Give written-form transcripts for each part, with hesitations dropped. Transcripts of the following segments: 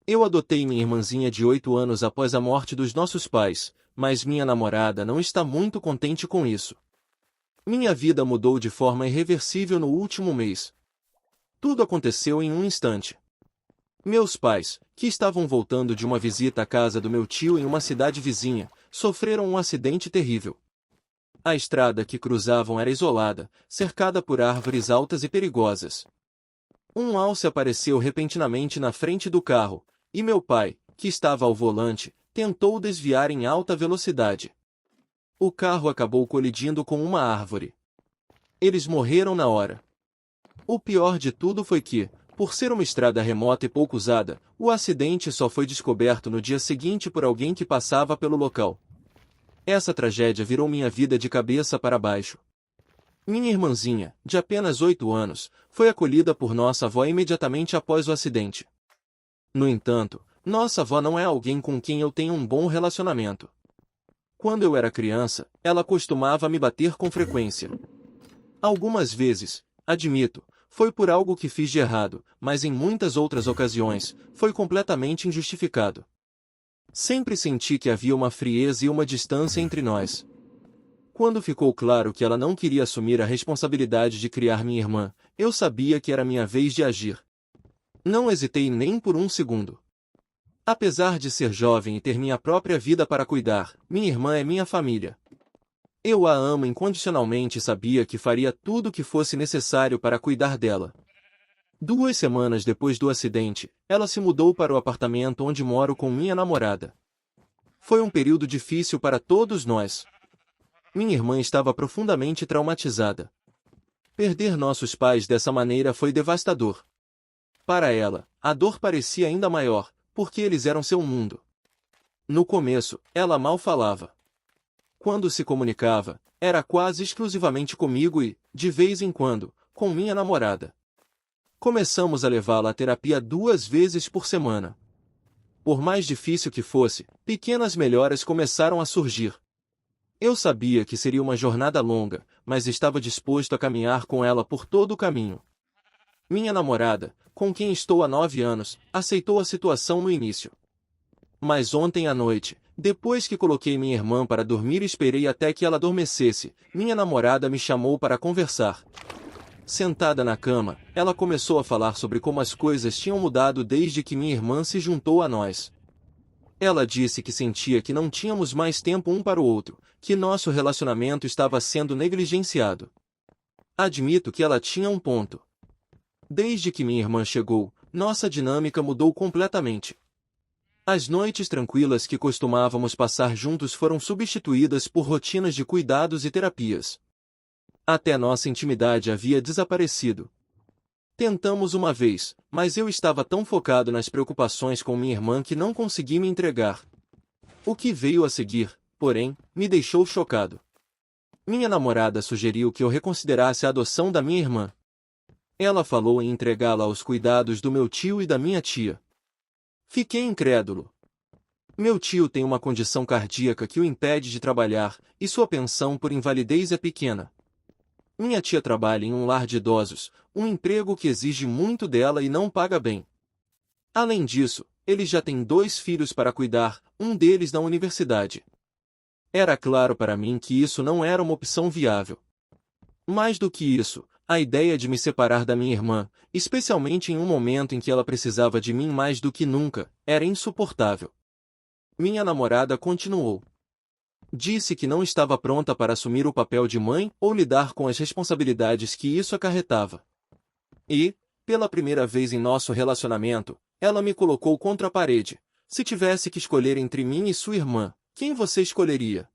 Eu adotei minha irmãzinha de 8 anos após a morte dos nossos pais, mas minha namorada não está muito contente com isso. Minha vida mudou de forma irreversível no último mês. Tudo aconteceu em um instante. Meus pais, que estavam voltando de uma visita à casa do meu tio em uma cidade vizinha, sofreram um acidente terrível. A estrada que cruzavam era isolada, cercada por árvores altas e perigosas. Um alce apareceu repentinamente na frente do carro, e meu pai, que estava ao volante, tentou desviar em alta velocidade. O carro acabou colidindo com uma árvore. Eles morreram na hora. O pior de tudo foi que, por ser uma estrada remota e pouco usada, o acidente só foi descoberto no dia seguinte por alguém que passava pelo local. Essa tragédia virou minha vida de cabeça para baixo. Minha irmãzinha, de apenas 8 anos, foi acolhida por nossa avó imediatamente após o acidente. No entanto, nossa avó não é alguém com quem eu tenho um bom relacionamento. Quando eu era criança, ela costumava me bater com frequência. Algumas vezes, admito, foi por algo que fiz de errado, mas em muitas outras ocasiões, foi completamente injustificado. Sempre senti que havia uma frieza e uma distância entre nós. Quando ficou claro que ela não queria assumir a responsabilidade de criar minha irmã, eu sabia que era minha vez de agir. Não hesitei nem por um segundo. Apesar de ser jovem e ter minha própria vida para cuidar, minha irmã é minha família. Eu a amo incondicionalmente e sabia que faria tudo o que fosse necessário para cuidar dela. 2 semanas depois do acidente, ela se mudou para o apartamento onde moro com minha namorada. Foi um período difícil para todos nós. Minha irmã estava profundamente traumatizada. Perder nossos pais dessa maneira foi devastador. Para ela, a dor parecia ainda maior, porque eles eram seu mundo. No começo, ela mal falava. Quando se comunicava, era quase exclusivamente comigo e, de vez em quando, com minha namorada. Começamos a levá-la à terapia 2 vezes por semana. Por mais difícil que fosse, pequenas melhoras começaram a surgir. Eu sabia que seria uma jornada longa, mas estava disposto a caminhar com ela por todo o caminho. Minha namorada, com quem estou há 9 anos, aceitou a situação no início. Mas ontem à noite, depois que coloquei minha irmã para dormir e esperei até que ela adormecesse, minha namorada me chamou para conversar. Sentada na cama, ela começou a falar sobre como as coisas tinham mudado desde que minha irmã se juntou a nós. Ela disse que sentia que não tínhamos mais tempo um para o outro, que nosso relacionamento estava sendo negligenciado. Admito que ela tinha um ponto. Desde que minha irmã chegou, nossa dinâmica mudou completamente. As noites tranquilas que costumávamos passar juntos foram substituídas por rotinas de cuidados e terapias. Até nossa intimidade havia desaparecido. Tentamos uma vez, mas eu estava tão focado nas preocupações com minha irmã que não consegui me entregar. O que veio a seguir, porém, me deixou chocado. Minha namorada sugeriu que eu reconsiderasse a adoção da minha irmã. Ela falou em entregá-la aos cuidados do meu tio e da minha tia. Fiquei incrédulo. Meu tio tem uma condição cardíaca que o impede de trabalhar, e sua pensão por invalidez é pequena. Minha tia trabalha em um lar de idosos, um emprego que exige muito dela e não paga bem. Além disso, eles já têm 2 filhos para cuidar, um deles na universidade. Era claro para mim que isso não era uma opção viável. Mais do que isso, a ideia de me separar da minha irmã, especialmente em um momento em que ela precisava de mim mais do que nunca, era insuportável. Minha namorada continuou. Disse que não estava pronta para assumir o papel de mãe ou lidar com as responsabilidades que isso acarretava. E, pela primeira vez em nosso relacionamento, ela me colocou contra a parede. Se tivesse que escolher entre mim e sua irmã, quem você escolheria?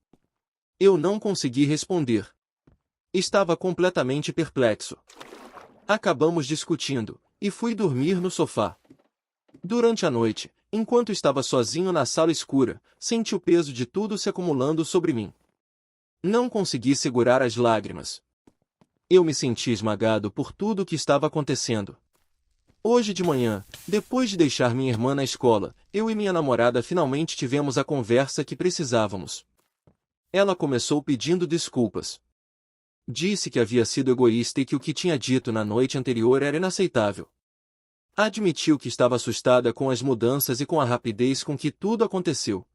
Eu não consegui responder. Estava completamente perplexo. Acabamos discutindo, e fui dormir no sofá. Durante a noite, enquanto estava sozinho na sala escura, senti o peso de tudo se acumulando sobre mim. Não consegui segurar as lágrimas. Eu me senti esmagado por tudo o que estava acontecendo. Hoje de manhã, depois de deixar minha irmã na escola, eu e minha namorada finalmente tivemos a conversa que precisávamos. Ela começou pedindo desculpas. Disse que havia sido egoísta e que o que tinha dito na noite anterior era inaceitável. Admitiu que estava assustada com as mudanças e com a rapidez com que tudo aconteceu.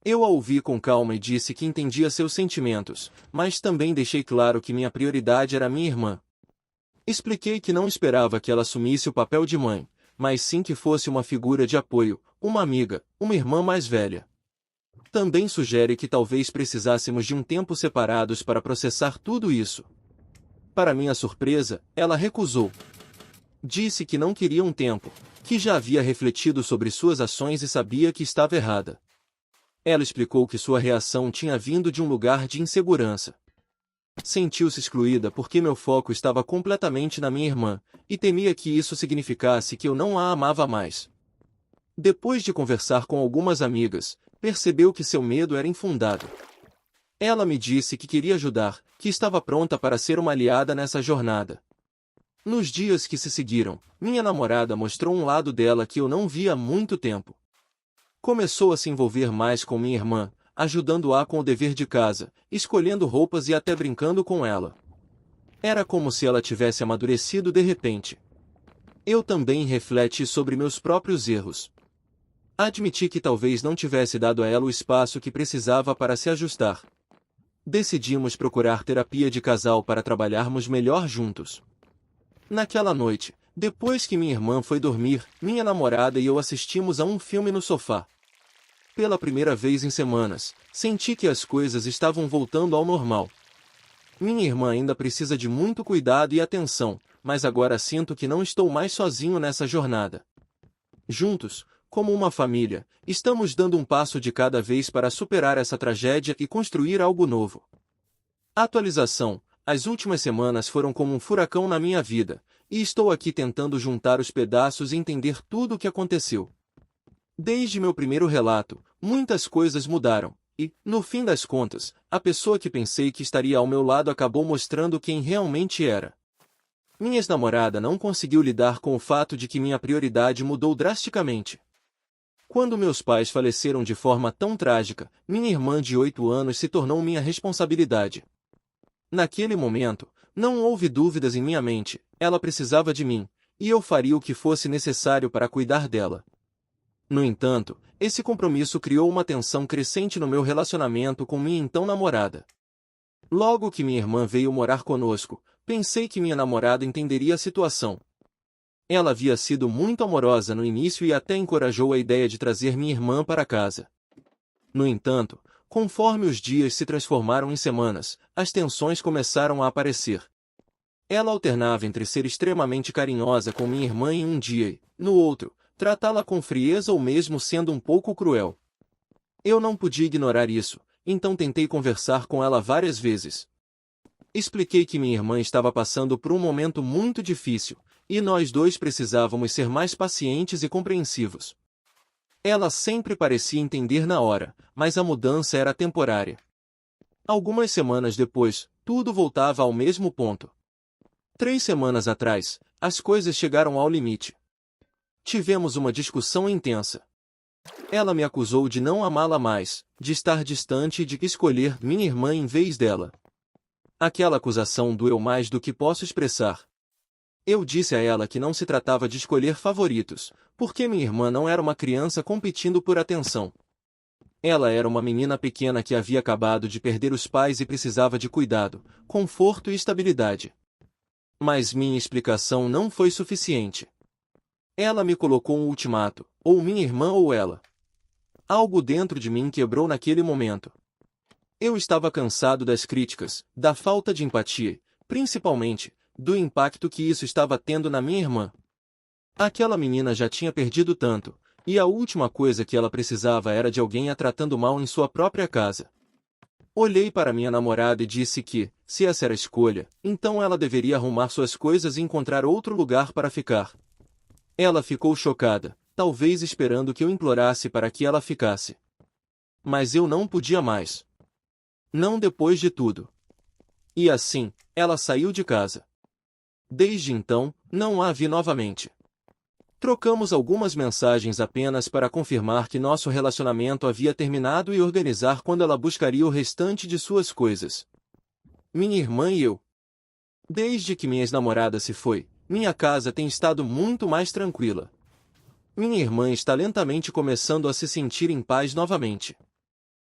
Eu a ouvi com calma e disse que entendia seus sentimentos, mas também deixei claro que minha prioridade era minha irmã. Expliquei que não esperava que ela assumisse o papel de mãe, mas sim que fosse uma figura de apoio, uma amiga, uma irmã mais velha. Também sugere que talvez precisássemos de um tempo separados para processar tudo isso. Para minha surpresa, ela recusou. Disse que não queria um tempo, que já havia refletido sobre suas ações e sabia que estava errada. Ela explicou que sua reação tinha vindo de um lugar de insegurança. Sentiu-se excluída porque meu foco estava completamente na minha irmã, e temia que isso significasse que eu não a amava mais. Depois de conversar com algumas amigas, percebeu que seu medo era infundado. Ela me disse que queria ajudar, que estava pronta para ser uma aliada nessa jornada. Nos dias que se seguiram, minha namorada mostrou um lado dela que eu não via há muito tempo. Começou a se envolver mais com minha irmã, ajudando-a com o dever de casa, escolhendo roupas e até brincando com ela. Era como se ela tivesse amadurecido de repente. Eu também refleti sobre meus próprios erros. Admiti que talvez não tivesse dado a ela o espaço que precisava para se ajustar. Decidimos procurar terapia de casal para trabalharmos melhor juntos. Naquela noite, depois que minha irmã foi dormir, minha namorada e eu assistimos a um filme no sofá. Pela primeira vez em semanas, senti que as coisas estavam voltando ao normal. Minha irmã ainda precisa de muito cuidado e atenção, mas agora sinto que não estou mais sozinho nessa jornada. Juntos, como uma família, estamos dando um passo de cada vez para superar essa tragédia e construir algo novo. Atualização: as últimas semanas foram como um furacão na minha vida, e estou aqui tentando juntar os pedaços e entender tudo o que aconteceu. Desde meu primeiro relato, muitas coisas mudaram, e, no fim das contas, a pessoa que pensei que estaria ao meu lado acabou mostrando quem realmente era. Minha ex-namorada não conseguiu lidar com o fato de que minha prioridade mudou drasticamente. Quando meus pais faleceram de forma tão trágica, minha irmã de 8 anos se tornou minha responsabilidade. Naquele momento, não houve dúvidas em minha mente, ela precisava de mim, e eu faria o que fosse necessário para cuidar dela. No entanto, esse compromisso criou uma tensão crescente no meu relacionamento com minha então namorada. Logo que minha irmã veio morar conosco, pensei que minha namorada entenderia a situação. Ela havia sido muito amorosa no início e até encorajou a ideia de trazer minha irmã para casa. No entanto, conforme os dias se transformaram em semanas, as tensões começaram a aparecer. Ela alternava entre ser extremamente carinhosa com minha irmã em um dia e, no outro, tratá-la com frieza ou mesmo sendo um pouco cruel. Eu não podia ignorar isso, então tentei conversar com ela várias vezes. Expliquei que minha irmã estava passando por um momento muito difícil, e nós dois precisávamos ser mais pacientes e compreensivos. Ela sempre parecia entender na hora, mas a mudança era temporária. Algumas semanas depois, tudo voltava ao mesmo ponto. 3 semanas atrás, as coisas chegaram ao limite. Tivemos uma discussão intensa. Ela me acusou de não amá-la mais, de estar distante e de escolher minha irmã em vez dela. Aquela acusação doeu mais do que posso expressar. Eu disse a ela que não se tratava de escolher favoritos, porque minha irmã não era uma criança competindo por atenção. Ela era uma menina pequena que havia acabado de perder os pais e precisava de cuidado, conforto e estabilidade. Mas minha explicação não foi suficiente. Ela me colocou um ultimato, ou minha irmã ou ela. Algo dentro de mim quebrou naquele momento. Eu estava cansado das críticas, da falta de empatia, principalmente, do impacto que isso estava tendo na minha irmã. Aquela menina já tinha perdido tanto, e a última coisa que ela precisava era de alguém a tratando mal em sua própria casa. Olhei para minha namorada e disse que, se essa era a escolha, então ela deveria arrumar suas coisas e encontrar outro lugar para ficar. Ela ficou chocada, talvez esperando que eu implorasse para que ela ficasse. Mas eu não podia mais. Não depois de tudo. E assim, ela saiu de casa. Desde então, não a vi novamente. Trocamos algumas mensagens apenas para confirmar que nosso relacionamento havia terminado e organizar quando ela buscaria o restante de suas coisas. Minha irmã e eu. Desde que minha ex-namorada se foi, minha casa tem estado muito mais tranquila. Minha irmã está lentamente começando a se sentir em paz novamente.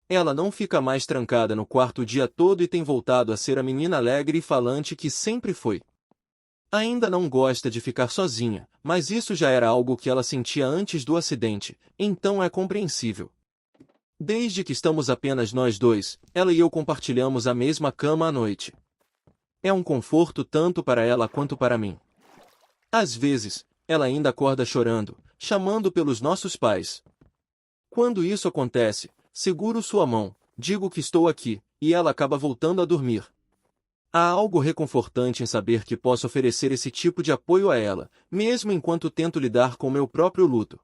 Ela não fica mais trancada no quarto o dia todo e tem voltado a ser a menina alegre e falante que sempre foi. Ainda não gosta de ficar sozinha, mas isso já era algo que ela sentia antes do acidente, então é compreensível. Desde que estamos apenas nós dois, ela e eu compartilhamos a mesma cama à noite. É um conforto tanto para ela quanto para mim. Às vezes, ela ainda acorda chorando, chamando pelos nossos pais. Quando isso acontece, seguro sua mão, digo que estou aqui, e ela acaba voltando a dormir. Há algo reconfortante em saber que posso oferecer esse tipo de apoio a ela, mesmo enquanto tento lidar com meu próprio luto.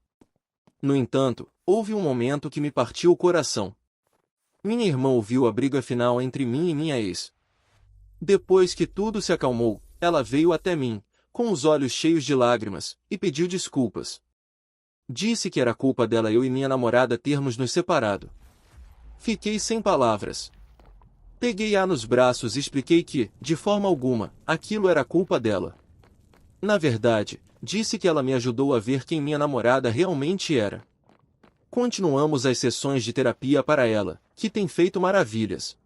No entanto, houve um momento que me partiu o coração. Minha irmã ouviu a briga final entre mim e minha ex. Depois que tudo se acalmou, ela veio até mim, com os olhos cheios de lágrimas, e pediu desculpas. Disse que era culpa dela eu e minha namorada termos nos separado. Fiquei sem palavras. Peguei-a nos braços e expliquei que, de forma alguma, aquilo era culpa dela. Na verdade, disse que ela me ajudou a ver quem minha namorada realmente era. Continuamos as sessões de terapia para ela, que tem feito maravilhas.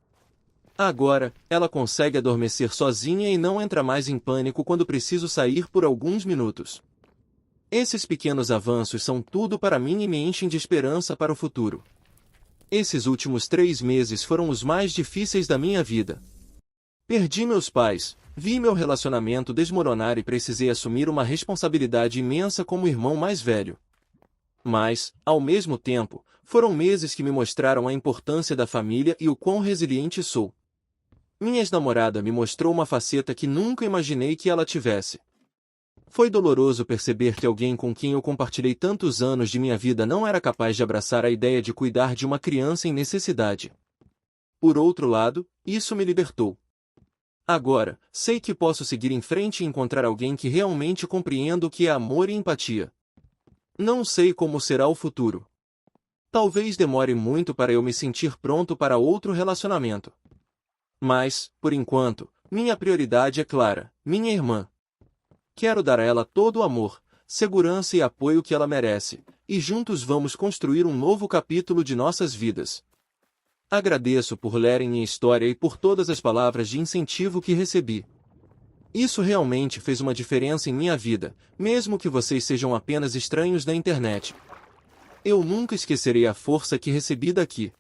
Agora, ela consegue adormecer sozinha e não entra mais em pânico quando preciso sair por alguns minutos. Esses pequenos avanços são tudo para mim e me enchem de esperança para o futuro. Esses últimos 3 meses foram os mais difíceis da minha vida. Perdi meus pais, vi meu relacionamento desmoronar e precisei assumir uma responsabilidade imensa como irmão mais velho. Mas, ao mesmo tempo, foram meses que me mostraram a importância da família e o quão resiliente sou. Minha ex-namorada me mostrou uma faceta que nunca imaginei que ela tivesse. Foi doloroso perceber que alguém com quem eu compartilhei tantos anos de minha vida não era capaz de abraçar a ideia de cuidar de uma criança em necessidade. Por outro lado, isso me libertou. Agora, sei que posso seguir em frente e encontrar alguém que realmente compreenda o que é amor e empatia. Não sei como será o futuro. Talvez demore muito para eu me sentir pronto para outro relacionamento. Mas, por enquanto, minha prioridade é clara, minha irmã. Quero dar a ela todo o amor, segurança e apoio que ela merece, e juntos vamos construir um novo capítulo de nossas vidas. Agradeço por lerem minha história e por todas as palavras de incentivo que recebi. Isso realmente fez uma diferença em minha vida, mesmo que vocês sejam apenas estranhos na internet. Eu nunca esquecerei a força que recebi daqui.